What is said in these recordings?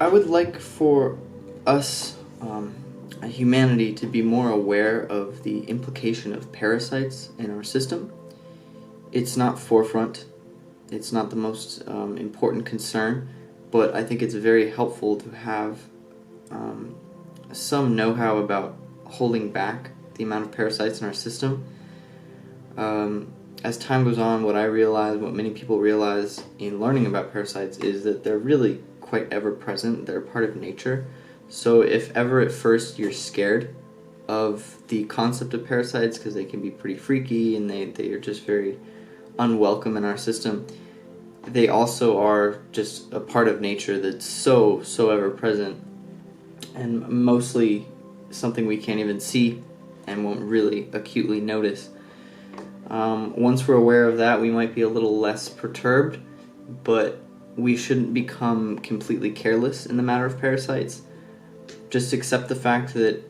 I would like for us, humanity, to be more aware of the implication of parasites in our system. It's not forefront, it's not the most important concern, but I think it's very helpful to have some know-how about holding back the amount of parasites in our system. As time goes on, what I realize, what many people realize in learning about parasites, is that they're really quite ever-present. They're part of nature. So if ever at first you're scared of the concept of parasites because they can be pretty freaky and they are just very unwelcome in our system, they also are just a part of nature that's so ever-present and mostly something we can't even see and won't really acutely notice. Once we're aware of that, we might be a little less perturbed, but we shouldn't become completely careless in the matter of parasites. Just accept the fact that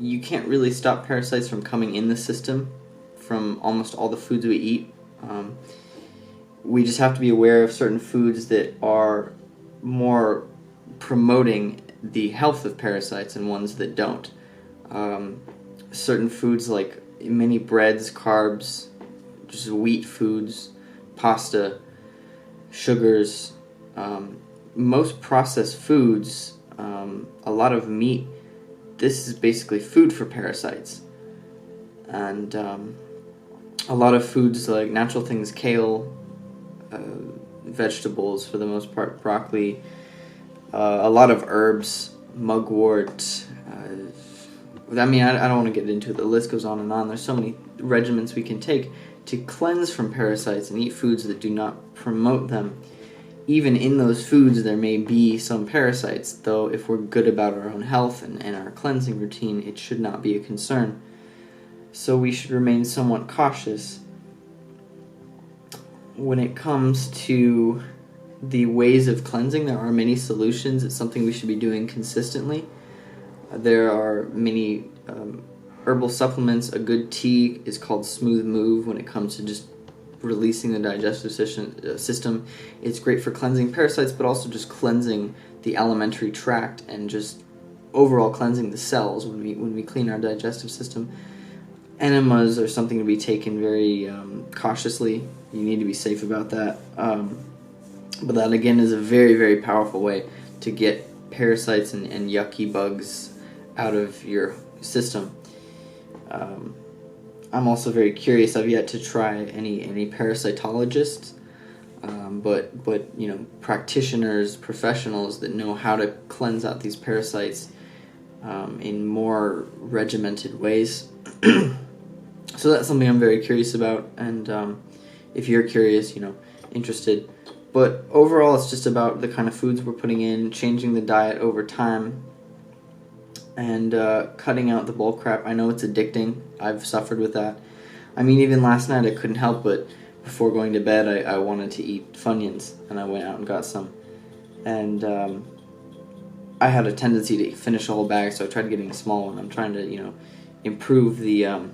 you can't really stop parasites from coming in the system from almost all the foods we eat. We just have to be aware of certain foods that are more promoting the health of parasites and ones that don't. Certain foods like many breads, carbs, just wheat foods, pasta, sugars, most processed foods, a lot of meat, this is basically food for parasites. And a lot of foods like natural things, kale, vegetables for the most part, broccoli, a lot of herbs, mugwort. I don't want to get into it. The list goes on and on. There's so many regimens we can take to cleanse from parasites and eat foods that do not promote them. Even in those foods, there may be some parasites, though if we're good about our own health and our cleansing routine, it should not be a concern. So we should remain somewhat cautious. When it comes to the ways of cleansing, there are many solutions. It's something we should be doing consistently. There are many herbal supplements. A good tea is called Smooth Move when it comes to just releasing the digestive system. It's great for cleansing parasites, but also just cleansing the alimentary tract and just overall cleansing the cells when we clean our digestive system. Enemas are something to be taken very cautiously. You need to be safe about that. But that again is a very powerful way to get parasites and yucky bugs out of your system. I'm also very curious. I've yet to try any parasitologists, but practitioners, professionals that know how to cleanse out these parasites in more regimented ways. So that's something I'm very curious about, and if you're curious, interested. But overall, it's just about the kind of foods we're putting in, changing the diet over time, and cutting out the bull crap. I know it's addicting. I've suffered with that. I mean, even last night I couldn't help but before going to bed I wanted to eat Funyuns, and I went out and got some. And I had a tendency to finish a whole bag, so I tried getting a small one. I'm trying to, improve the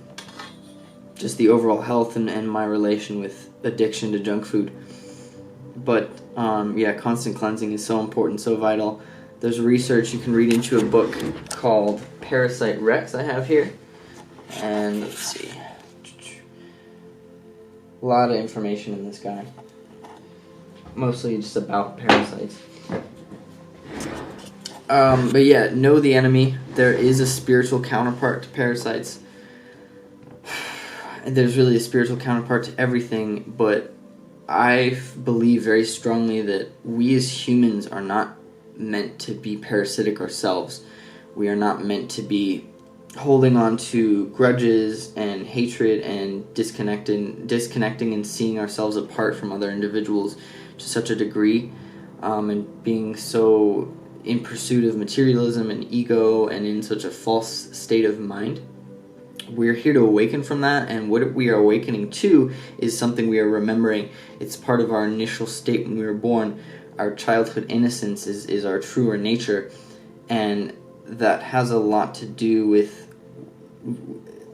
just the overall health and my relation with addiction to junk food. But constant cleansing is so important, so vital. There's research you can read into a book called Parasite Rex I have here. And let's see. A lot of information in this guy. Mostly just about parasites. But yeah, know the enemy. There is a spiritual counterpart to parasites. And there's really a spiritual counterpart to everything, but I believe very strongly that we as humans are not meant to be parasitic ourselves. We are not meant to be holding on to grudges and hatred and disconnecting and seeing ourselves apart from other individuals to such a degree, and being so in pursuit of materialism and ego and in such a false state of mind. We're here to awaken from that, and what we are awakening to is something we are remembering. It's part of our initial state when we were born. Our childhood innocence is our truer nature, and that has a lot to do with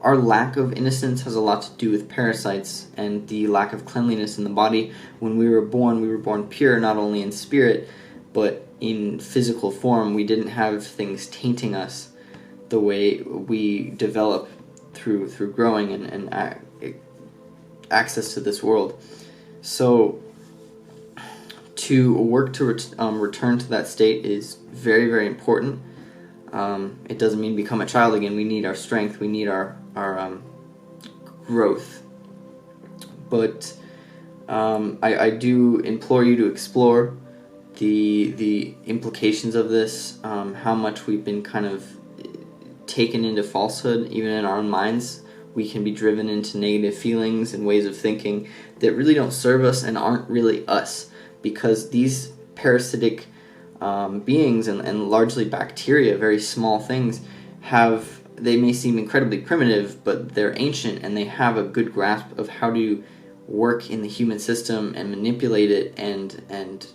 our lack of innocence has a lot to do with parasites and the lack of cleanliness in the body. When we were born pure, not only in spirit, but in physical form, we didn't have things tainting us the way we develop through growing and access to this world. So to work to return to that state is very, very important. It doesn't mean become a child again. We need our strength. We need our growth. But I do implore you to explore the implications of this, how much we've been kind of taken into falsehood, even in our own minds. We can be driven into negative feelings and ways of thinking that really don't serve us and aren't really us, because these parasitic beings and largely bacteria, very small things, they may seem incredibly primitive, but they're ancient and they have a good grasp of how to work in the human system and manipulate it and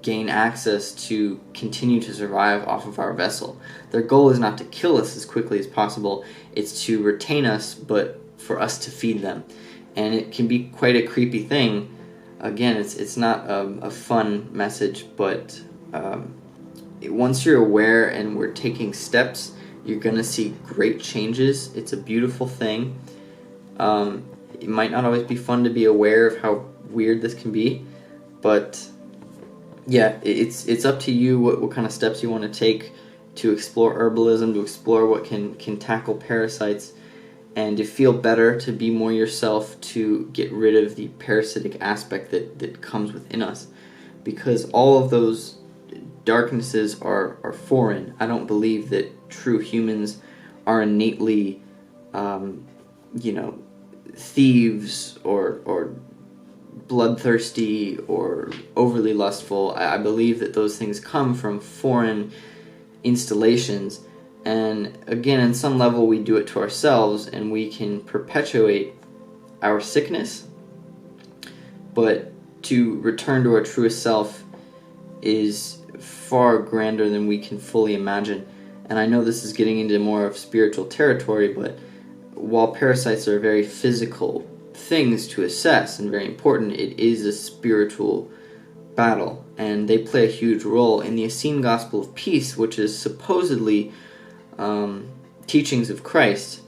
gain access to continue to survive off of our vessel. Their goal is not to kill us as quickly as possible, it's to retain us, but for us to feed them. And it can be quite a creepy thing. Again, it's not a fun message, but once you're aware and we're taking steps, you're going to see great changes. It's a beautiful thing. It might not always be fun to be aware of how weird this can be, but yeah, it's up to you what kind of steps you want to take to explore herbalism, to explore what can tackle parasites, and to feel better, to be more yourself, to get rid of the parasitic aspect that comes within us. Because all of those darknesses are foreign. I don't believe that true humans are innately, thieves or bloodthirsty or overly lustful. I believe that those things come from foreign installations, and again, in some level we do it to ourselves and we can perpetuate our sickness, but to return to our truest self is far grander than we can fully imagine. And I know this is getting into more of spiritual territory, but while parasites are very physical things to assess and very important, it is a spiritual battle, and they play a huge role in the Essene Gospel of Peace, which is supposedly teachings of Christ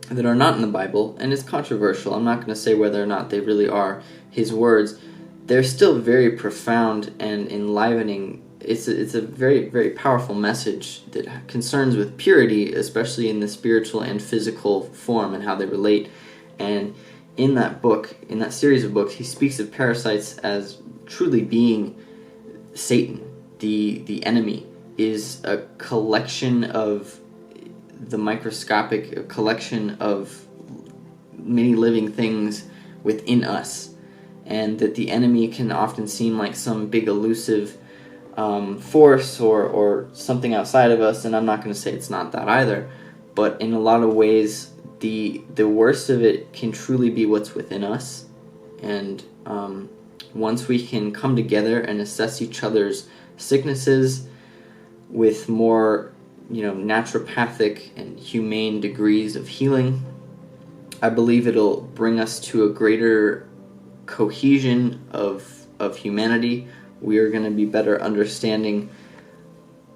that are not in the Bible, and it's controversial. I'm not going to say whether or not they really are his words. They're still very profound and enlivening. It's a very, very powerful message that concerns with purity, especially in the spiritual and physical form and how they relate. And in that book, in that series of books, he speaks of parasites as truly being Satan. The enemy is a collection of the microscopic, a collection of many living things within us, and that the enemy can often seem like some big elusive force or something outside of us, and I'm not going to say it's not that either, but in a lot of ways the worst of it can truly be what's within us. And once we can come together and assess each other's sicknesses with more naturopathic and humane degrees of healing, I believe it'll bring us to a greater cohesion of humanity. We are going to be better understanding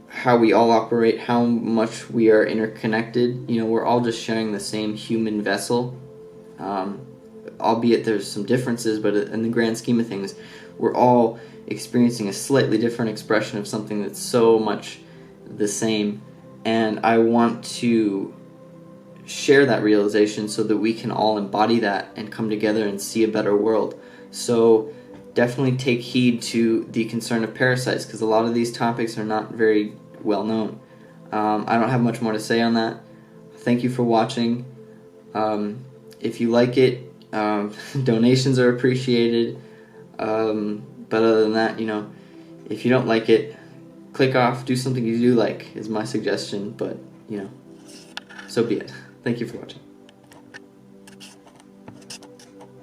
how we all operate, how much we are interconnected. We're all just sharing the same human vessel, albeit there's some differences, but in the grand scheme of things, we're all experiencing a slightly different expression of something that's so much the same. And I want to share that realization so that we can all embody that and come together and see a better world. So definitely take heed to the concern of parasites, because a lot of these topics are not very well known. I don't have much more to say on that. Thank you for watching. If you like it, donations are appreciated. But other than that, if you don't like it, click off, do something you do like, is my suggestion. But, so be it. Thank you for watching.